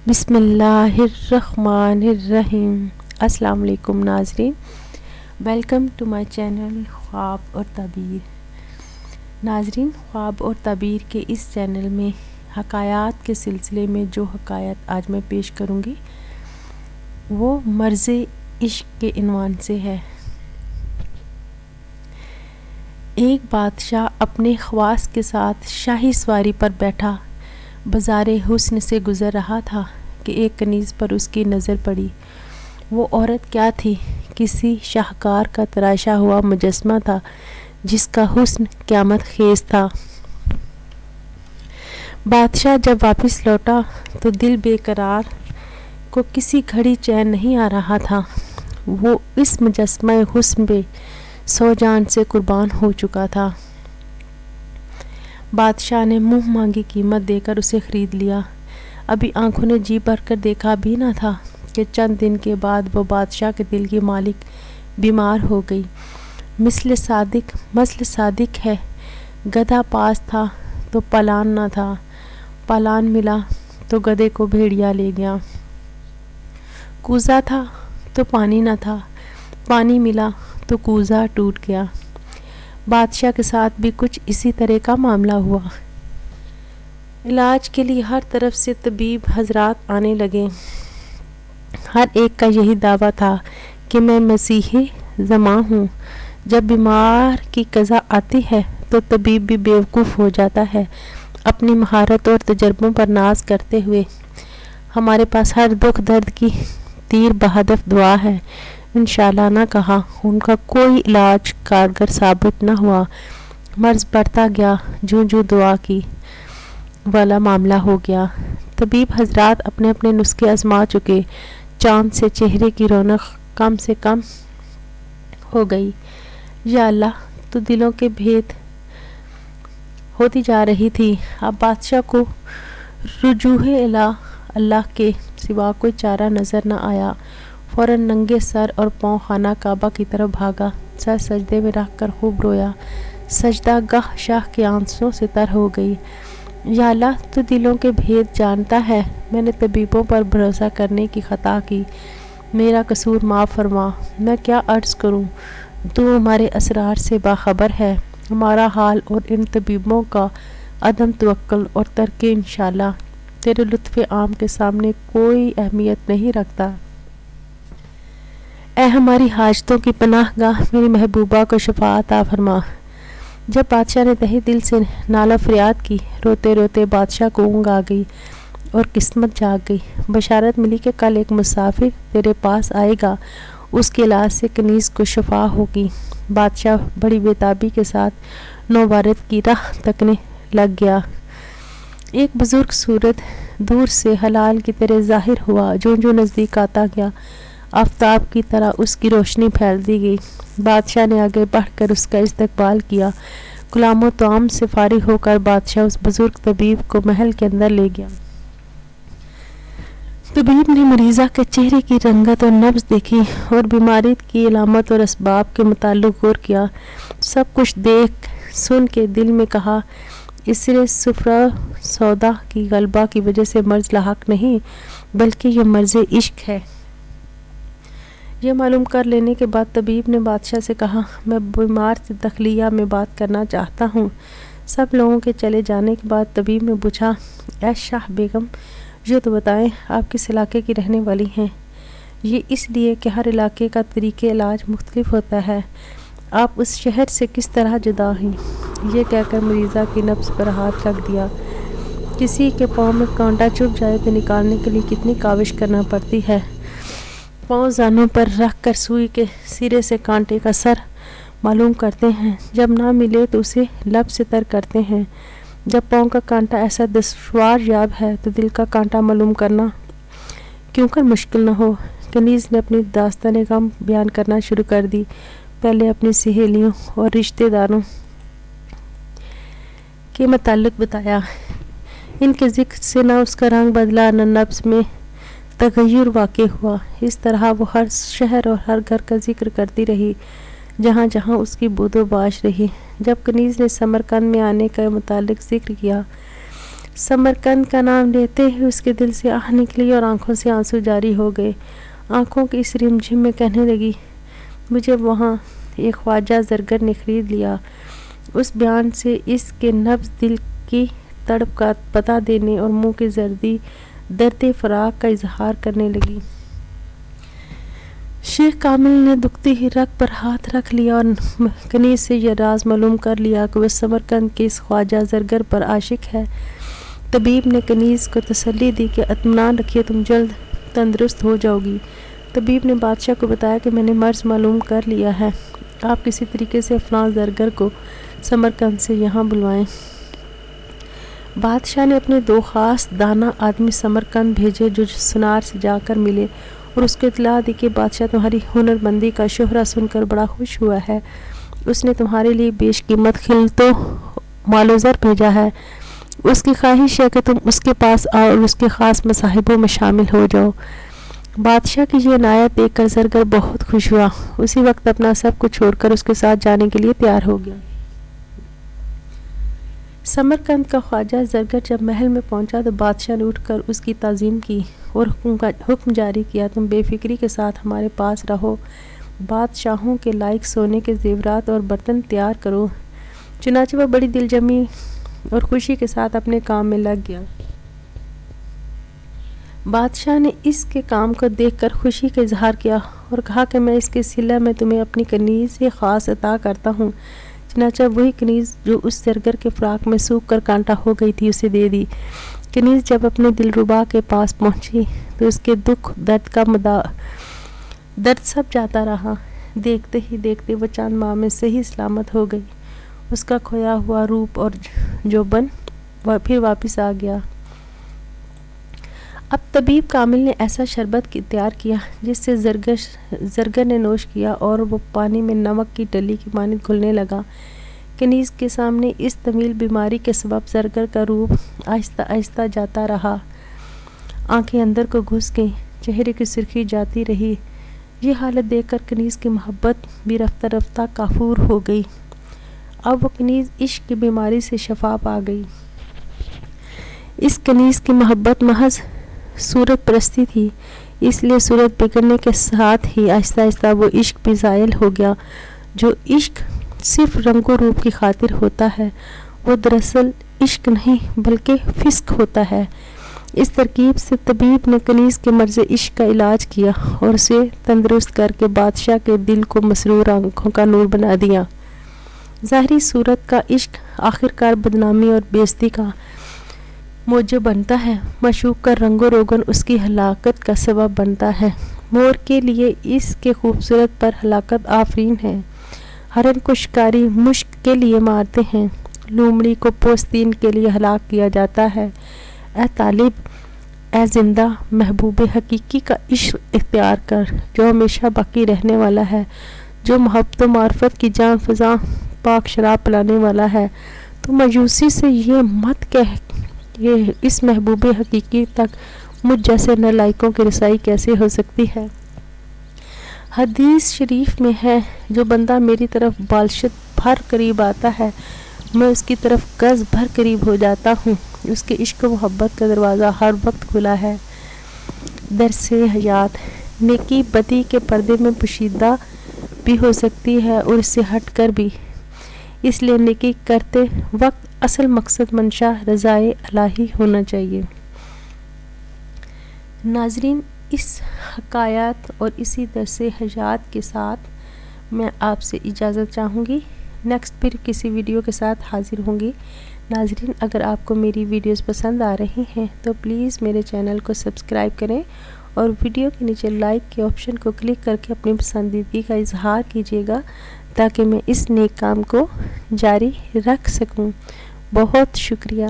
بسم اللہ الرحمن الرحیم۔ السلام علیکم ناظرین، ویلکم ٹو مائی چینل خواب اور تعبیر۔ ناظرین، خواب اور تعبیر کے اس چینل میں حکایات کے سلسلے میں جو حکایت آج میں پیش کروں گی وہ مرض عشق کے عنوان سے ہے۔ ایک بادشاہ اپنے خواص کے ساتھ شاہی سواری پر بیٹھا بازار حسن سے گزر رہا تھا کہ ایک کنیز پر اس کی نظر پڑی۔ وہ عورت کیا تھی؟ کسی شاہکار کا تراشا ہوا مجسمہ تھا جس کا حسن قیامت خیز تھا۔ بادشاہ جب واپس لوٹا تو دل بے قرار کو کسی گھڑی چین نہیں آ رہا تھا۔ وہ اس مجسمہ حسن پہ سو جان سے قربان ہو چکا تھا۔ بادشاہ نے منہ مانگی قیمت دے کر اسے خرید لیا۔ ابھی آنکھوں نے جی بھر کر دیکھا بھی نہ تھا کہ چند دن کے بعد وہ بادشاہ کے دل کی مالک بیمار ہو گئی۔ مثل صادق ہے، گدھا پاس تھا تو پالان نہ تھا، پالان ملا تو گدھے کو بھیڑیا لے گیا۔ کوزہ تھا تو پانی نہ تھا، پانی ملا تو کوزہ ٹوٹ گیا۔ بادشاہ کے ساتھ بھی کچھ اسی طرح کا معاملہ ہوا۔ علاج کے لیے ہر طرف سے طبیب حضرات آنے لگے۔ ہر ایک کا یہی دعویٰ تھا کہ میں مسیح زماں ہوں۔ جب بیمار کی قضا آتی ہے تو طبیب بھی بیوقوف ہو جاتا ہے، اپنی مہارت اور تجربوں پر ناز کرتے ہوئے۔ ہمارے پاس ہر دکھ درد کی تیر بہدف دعا ہے، انشاءاللہ نہ کہا۔ ان کا کوئی علاج کارگر ثابت نہ ہوا۔ مرض بڑھتا گیا، جو دعا کی والا معاملہ ہو گیا۔ طبیب حضرات اپنے اپنے نسخے آزما چکے، چاند سے چہرے کی رونق کم سے کم ہو گئی۔ یا اللہ، تو دلوں کے بھید ہوتی جا رہی تھی۔ اب بادشاہ کو رجوع اللہ کے سوا کوئی چارہ نظر نہ آیا۔ فوراً ننگے سر اور پاؤں خانہ کعبہ کی طرف بھاگا، سر سجدے میں رکھ کر خوب رویا۔ سجدہ گاہ شاہ کی آنسوں سے تر ہو گئی۔ یا اللہ، تو دلوں کے بھید جانتا ہے، میں نے طبیبوں پر بھروسہ کرنے کی خطا کی، میرا قصور معاف فرما۔ میں کیا عرض کروں، تو ہمارے اسرار سے باخبر ہے۔ ہمارا حال اور ان طبیبوں کا عدم توکل اور ترک انشاءاللہ تیرے لطف عام کے سامنے کوئی اہمیت نہیں رکھتا۔ اے ہماری حاجتوں کی پناہ گاہ، میری محبوبہ کو شفا عطا فرما۔ جب بادشاہ نے تہہ دل سے نالہ فریاد کی، روتے روتے بادشاہ کو اونگ آ گئی اور قسمت جاگ گئی۔ بشارت ملی کہ کل ایک مسافر تیرے پاس آئے گا، اس کے علاج سے کنیز کو شفا ہوگی۔ بادشاہ بڑی بےتابی کے ساتھ نوبارد کی راہ تکنے لگ گیا۔ ایک بزرگ صورت دور سے ہلال کی طرح ظاہر ہوا، جو نزدیک آتا گیا آفتاب کی طرح اس کی روشنی پھیلتی گئی۔ بادشاہ نے آگے بڑھ کر اس کا استقبال کیا۔ کلام و طعام سے فارغ ہو کر بادشاہ اس بزرگ طبیب کو محل کے اندر لے گیا۔ طبیب نے مریضہ کے چہرے کی رنگت اور نبض دیکھی اور بیماری کی علامت اور اسباب کے متعلق غور کیا۔ سب کچھ دیکھ سن کے دل میں کہا، اسرے صفرا سودا کی غلبہ کی وجہ سے مرض لاحق نہیں، بلکہ یہ مرض عشق ہے۔ یہ معلوم کر لینے کے بعد طبیب نے بادشاہ سے کہا، میں بیمار سے داخلیہ میں بات کرنا چاہتا ہوں۔ سب لوگوں کے چلے جانے کے بعد طبیب نے پوچھا، اے شاہ بیگم، یہ تو بتائیں آپ کس علاقے کی رہنے والی ہیں؟ یہ اس لیے کہ ہر علاقے کا طریقہ علاج مختلف ہوتا ہے۔ آپ اس شہر سے کس طرح جدا ہیں؟ یہ کہہ کر مریضہ کی نبض پر ہاتھ رکھ دیا۔ کسی کے پاؤں میں کانٹا چبھ جائے تو نکالنے کے لیے کتنی کاوش کرنا پڑتی ہے۔ پاؤں زانوں پر رکھ کر سوئی کے سرے سے کانٹے کا سر معلوم کرتے ہیں، جب نہ ملے تو اسے لب سے تر کرتے ہیں۔ جب پاؤں کا کانٹا ایسا دشوار یاب ہے تو دل کا کانٹا معلوم کرنا کیوں کر مشکل نہ ہو۔ کنیز نے اپنی داستان غم بیان کرنا شروع کر دی۔ پہلے اپنی سہیلیوں اور رشتہ داروں کے متعلق بتایا۔ ان کے ذکر سے نہ اس کا رنگ بدلا، نہ نبض میں تغیر واقع ہوا۔ اس طرح وہ ہر شہر اور ہر گھر کا ذکر کرتی رہی جہاں جہاں اس کی بود و باش رہی۔ جب کنیز نے سمرقند میں آنے کا متعلق ذکر کیا سمرقند کا نام لیتے ہی اس کے دل سے آہ نکلی اور آنکھوں سے آنسو جاری ہو گئے۔ آنکھوں کی اس رمجھم میں کہنے لگی، مجھے وہاں ایک خواجہ زرگر نے خرید لیا۔ اس بیان سے اس کے نبض دل کی تڑپ کا پتہ دینے اور منہ کی زردی درد فراق کا اظہار کرنے لگی۔ شیخ کامل نے دکھتی ہی رگ پر ہاتھ رکھ لیا اور کنیز سے یہ راز معلوم کر لیا کہ وہ سمرقند کے اس خواجہ زرگر پر عاشق ہے۔ طبیب نے کنیز کو تسلی دی کہ اطمینان رکھیے، تم جلد تندرست ہو جاؤ گی۔ طبیب نے بادشاہ کو بتایا کہ میں نے مرض معلوم کر لیا ہے، آپ کسی طریقے سے فلاں زرگر کو سمرقند سے یہاں بلوائیں۔ بادشاہ نے اپنے 2 خاص دانا آدمی سمرقند بھیجے جو سنار سے جا کر ملے اور اس کو اطلاع دی کہ بادشاہ تمہاری ہنر مندی کا شہرہ سن کر بڑا خوش ہوا ہے، اس نے تمہارے لیے بیش قیمت خلعتوں مال و زر بھیجا ہے، اس کی خواہش ہے کہ تم اس کے پاس آؤ اور اس کے خاص مصاحبوں میں شامل ہو جاؤ۔ بادشاہ کی یہ عنایت دیکھ کر زرگر بہت خوش ہوا، اسی وقت اپنا سب کچھ چھوڑ کر اس کے ساتھ جانے کے لیے تیار ہو گیا۔ سمرقند کا خواجہ زرگر جب محل میں پہنچا تو بادشاہ نے اٹھ کر اس کی تعظیم کی اور حکم جاری کیا، تم بے فکری کے ساتھ ہمارے پاس رہو، بادشاہوں کے لائق سونے کے زیورات اور برتن تیار کرو۔ چنانچہ وہ بڑی دل جمی اور خوشی کے ساتھ اپنے کام میں لگ گیا۔ بادشاہ نے اس کے کام کو دیکھ کر خوشی کا اظہار کیا اور کہا کہ میں اس کے صلہ میں تمہیں اپنی کنیز خاص عطا کرتا ہوں۔ چنانچہ وہی کنیز جو اس زرگر کے فراق میں سوکھ کر کانٹا ہو گئی تھی اسے دے دی۔ کنیز جب اپنے دلربا کے پاس پہنچی تو اس کے دکھ درد سب جاتا رہا۔ دیکھتے ہی دیکھتے وہ چند ماہ میں صحیح سلامت ہو گئی، اس کا کھویا ہوا روپ اور جوبن پھر واپس آ گیا۔ اب طبیب کامل نے ایسا شربت تیار کیا جس سے زرگر نے نوش کیا اور وہ پانی میں نمک کی ڈلی کی مانند گھلنے لگا۔ کنیز کے سامنے اس طویل بیماری کے سبب زرگر کا روپ آہستہ آہستہ جاتا رہا، آنکھیں اندر کو گھس گئیں، چہرے کی سرخی جاتی رہی۔ یہ حالت دیکھ کر کنیز کی محبت بھی رفتہ رفتہ کافور ہو گئی۔ اب وہ کنیز عشق کی بیماری سے شفا پا گئی۔ اس کنیز کی محبت محض صورت پرستی تھی، اس لیے صورت بگڑنے کے ساتھ ہی آہستہ آہستہ وہ عشق بھی زائل ہو گیا۔ جو عشق صرف رنگ و روپ کی خاطر ہوتا ہے وہ دراصل عشق نہیں بلکہ فسق ہوتا ہے۔ اس ترکیب سے طبیب نے کنیز کے مرض عشق کا علاج کیا اور اسے تندرست کر کے بادشاہ کے دل کو مسرور آنکھوں کا نور بنا دیا۔ ظاہری صورت کا عشق آخرکار بدنامی اور بے عزتی کا موجب بنتا ہے، معشوق کا رنگ و روغن اس کی ہلاکت کا سبب بنتا ہے۔ مور کے لیے اس کے خوبصورت پر ہلاکت آفرین ہے، ہرن کو شکاری مشق کے لیے مارتے ہیں، لومڑی کو پوستین کے لیے ہلاک کیا جاتا ہے۔ اے طالب، اے زندہ، محبوب حقیقی کا عشق اختیار کر جو ہمیشہ باقی رہنے والا ہے، جو محبت و معرفت کی جان فزاں پاک شراب پلانے والا ہے۔ تو مایوسی سے یہ مت کہہ یہ اس محبوب حقیقی تک مجھ جیسے نالائقوں کی رسائی کیسے ہو سکتی ہے۔ حدیث شریف میں ہے، جو بندہ میری طرف بالشت بھر قریب آتا ہے میں اس کی طرف گز بھر قریب ہو جاتا ہوں۔ اس کے عشق و محبت کا دروازہ ہر وقت کھلا ہے۔ درس حیات، نیکی بدی کے پردے میں پوشیدہ بھی ہو سکتی ہے اور اس سے ہٹ کر بھی، اس لیے نیکی کرتے وقت اصل مقصد منشا رضائے الہی ہونا چاہیے۔ ناظرین، اس حکایات اور اسی درس حیات کے ساتھ میں آپ سے اجازت چاہوں گی۔ نیکسٹ پھر کسی ویڈیو کے ساتھ حاضر ہوں گی۔ ناظرین، اگر آپ کو میری ویڈیوز پسند آ رہی ہیں تو پلیز میرے چینل کو سبسکرائب کریں اور ویڈیو کے نیچے لائک کے آپشن کو کلک کر کے اپنی پسندیدگی کا اظہار کیجیے گا تاکہ میں اس نیک کام کو جاری رکھ سکوں۔ بہت شکریہ۔